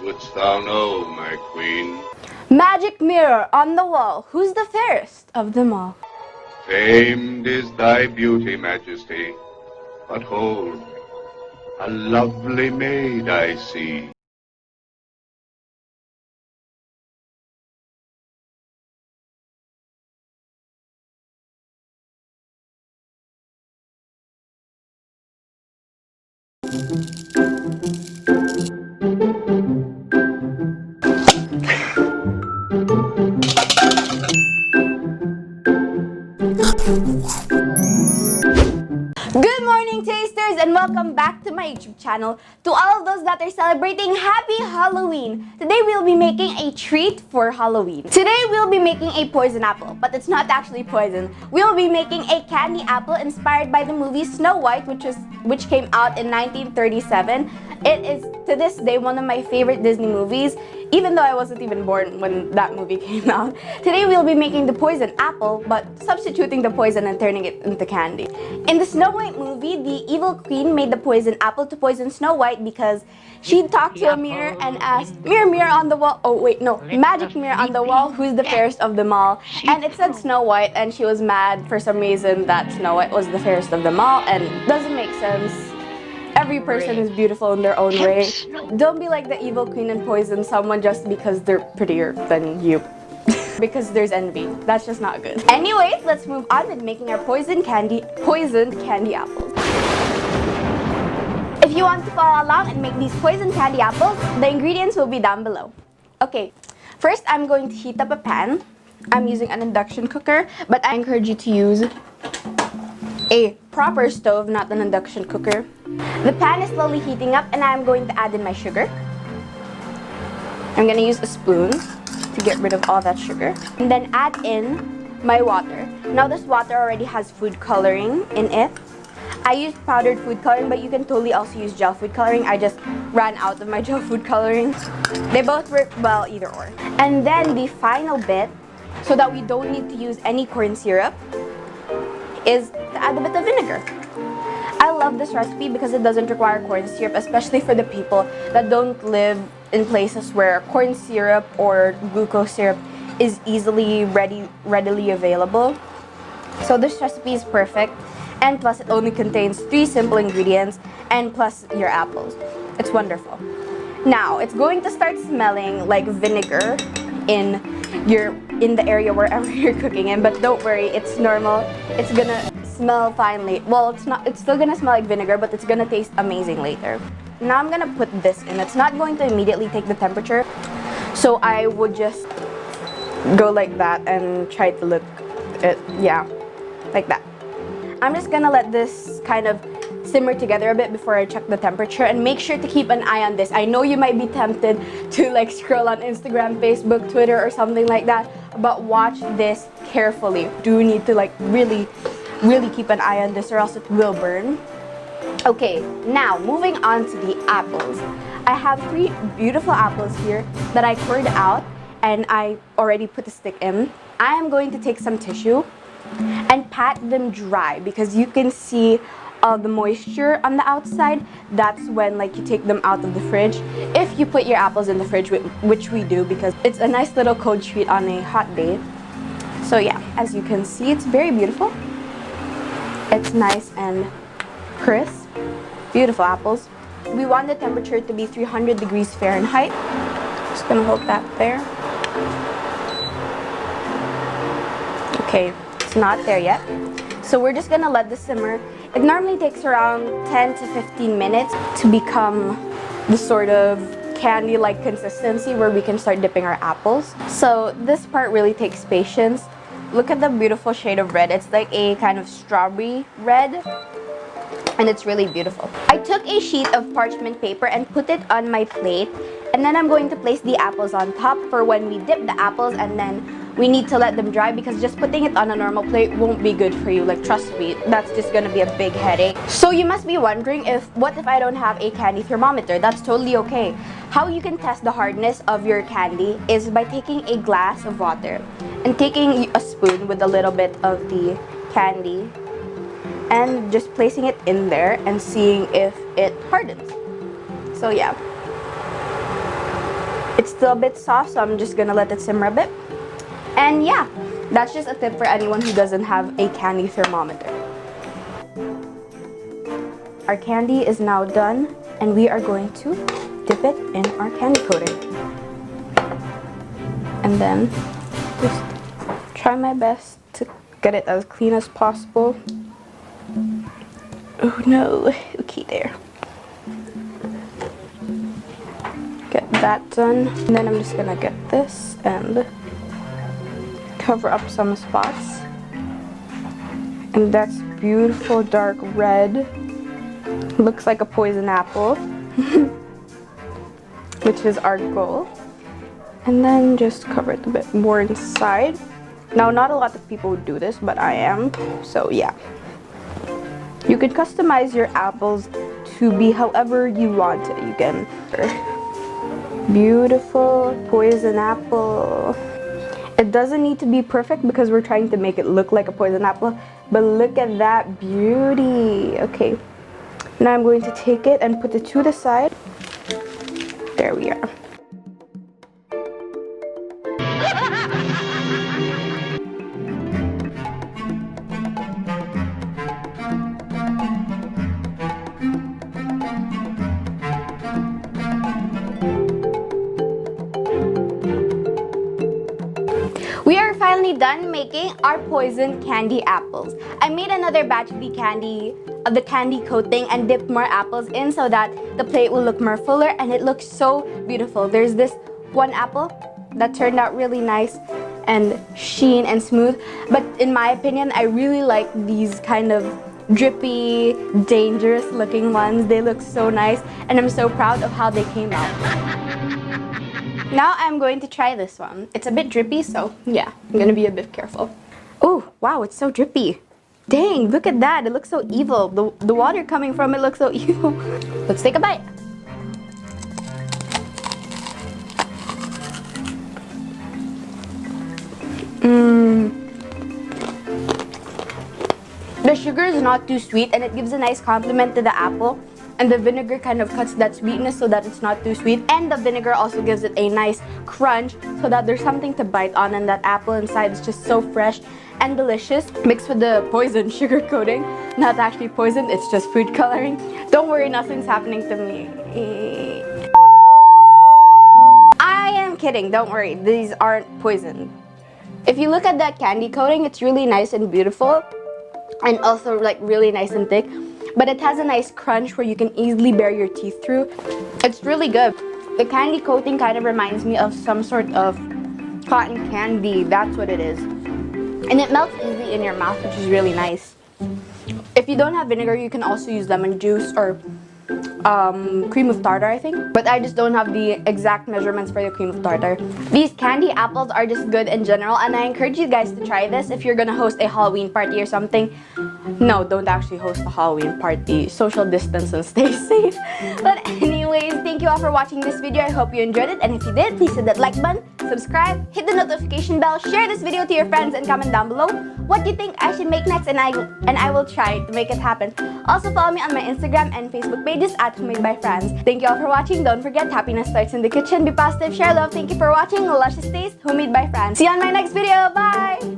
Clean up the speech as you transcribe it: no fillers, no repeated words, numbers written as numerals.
wouldst thou know, my queen? Magic mirror on the wall, who's the fairest of them all? Famed is thy beauty, majesty, but hold, a lovely maid I see. Good morning, tasters, and welcome back to my YouTube channel. To all of those that are celebrating, happy Halloween! Today we'll be making a treat for Halloween. Today we'll be making a poison apple, but it's not actually poison. We'll be making a candy apple inspired by the movie Snow White, which came out in 1937. It is, to this day, one of my favorite Disney movies, even though I wasn't even born when that movie came out. Today we'll be making the poison apple, but substituting the poison and turning it into candy. In the Snow White movie, the evil queen made the poison apple to poison Snow White because she talked to a mirror and asked, "Mirror, mirror on the wall," oh wait, no, magic mirror on the wall, who's the fairest of them all? And it said Snow White, and she was mad for some reason that Snow White was the fairest of them all, and doesn't make sense. Every person is beautiful in their own way. Don't be like the evil queen and poison someone just because they're prettier than you. Because there's envy. That's just not good. Anyways, let's move on with making our poisoned candy apples. If you want to follow along and make these poisoned candy apples, the ingredients will be down below. Okay, first I'm going to heat up a pan. I'm using an induction cooker, but I encourage you to use a proper stove, not an induction cooker. The pan is slowly heating up and I'm going to add in my sugar. I'm going to use a spoon to get rid of all that sugar. And then add in my water. Now this water already has food coloring in it. I used powdered food coloring, but you can totally also use gel food coloring. I just ran out of my gel food coloring. They both work well either or. And then the final bit, so that we don't need to use any corn syrup, is to add a bit of vinegar. I love this recipe because it doesn't require corn syrup, especially for the people that don't live in places where corn syrup or glucose syrup is readily available. So this recipe is perfect, and plus it only contains 3 simple ingredients and plus your apples. It's wonderful. Now it's going to start smelling like vinegar in the area wherever you're cooking in, but don't worry, it's normal. It's gonna smell finely. Well, it's still gonna smell like vinegar, but it's gonna taste amazing later. Now I'm gonna put this in. It's not going to immediately take the temperature, so I would just go like that and try to look at, yeah, like that. I'm just gonna let this kind of simmer together a bit before I check the temperature, and make sure to keep an eye on this. I know you might be tempted to like scroll on Instagram, Facebook, Twitter, or something like that, but watch this carefully. You do need to like really keep an eye on this or else it will burn. Okay, now moving on to the apples. I have 3 beautiful apples here that I cored out and I already put the stick in. I am going to take some tissue and pat them dry because you can see the moisture on the outside. That's when like you take them out of the fridge. If you put your apples in the fridge, which we do because it's a nice little cold treat on a hot day. So yeah, as you can see, it's very beautiful. It's nice and crisp. Beautiful apples. We want the temperature to be 300 degrees Fahrenheit. Just gonna hold that there. Okay, it's not there yet. So we're just gonna let this simmer. It normally takes around 10 to 15 minutes to become the sort of candy-like consistency where we can start dipping our apples. So this part really takes patience. Look at the beautiful shade of red. It's like a kind of strawberry red, and it's really beautiful. I took a sheet of parchment paper and put it on my plate, and then I'm going to place the apples on top for when we dip the apples, and then we need to let them dry because just putting it on a normal plate won't be good for you. Like, trust me, that's just gonna be a big headache. So you must be wondering, what if I don't have a candy thermometer? That's totally okay. How you can test the hardness of your candy is by taking a glass of water and taking a spoon with a little bit of the candy and just placing it in there and seeing if it hardens. So yeah. It's still a bit soft, so I'm just gonna let it simmer a bit. And yeah, that's just a tip for anyone who doesn't have a candy thermometer. Our candy is now done, and we are going to dip it in our candy coating. And then just try my best to get it as clean as possible. Oh no, okay, there. Get that done. And then I'm just gonna get this and cover up some spots. And that's beautiful dark red. Looks like a poison apple, which is our goal. And then just cover it a bit more inside. Now, not a lot of people would do this, but I am, so yeah. You can customize your apples to be however you want it. You can. Beautiful poison apple. It doesn't need to be perfect because we're trying to make it look like a poison apple, but look at that beauty. Okay, now I'm going to take it and put it to the side. There we are. We are finally done making our poison candy apples. I made another batch of the candy coating and dipped more apples in so that the plate will look more fuller, and it looks so beautiful. There's this one apple that turned out really nice and sheen and smooth, but in my opinion, I really like these kind of drippy, dangerous looking ones. They look so nice, and I'm so proud of how they came out. Now I'm going to try this one. It's a bit drippy, so yeah, I'm gonna be a bit careful. Oh, wow, it's so drippy. Dang, look at that. It looks so evil. The water coming from it looks so evil. Let's take a bite. The sugar is not too sweet, and it gives a nice complement to the apple. And the vinegar kind of cuts that sweetness so that it's not too sweet. And the vinegar also gives it a nice crunch so that there's something to bite on, and that apple inside is just so fresh and delicious. Mixed with the poison sugar coating. Not actually poison, it's just food coloring. Don't worry, nothing's happening to me. I am kidding, don't worry. These aren't poison. If you look at that candy coating, it's really nice and beautiful. And also like really nice and thick. But it has a nice crunch where you can easily bare your teeth through. It's really good. The candy coating kind of reminds me of some sort of cotton candy. That's what it is. And it melts easily in your mouth, which is really nice. If you don't have vinegar, you can also use lemon juice or cream of tartar, I think. But I just don't have the exact measurements for the cream of tartar. These candy apples are just good in general, and I encourage you guys to try this if you're gonna host a Halloween party or something. No, don't actually host a Halloween party. Social distance and stay safe. But anyways, thank you all for watching this video. I hope you enjoyed it, and if you did, please hit that like button, subscribe, hit the notification bell, share this video to your friends, and comment down below what you think I should make next, and I will try to make it happen. Also follow me on my Instagram and Facebook pages at homemadebyfranz. Thank you all for watching. Don't forget, happiness starts in the kitchen. Be positive, share love. Thank you for watching Luscious Taste Homemade by Franz. See you on my next video. Bye!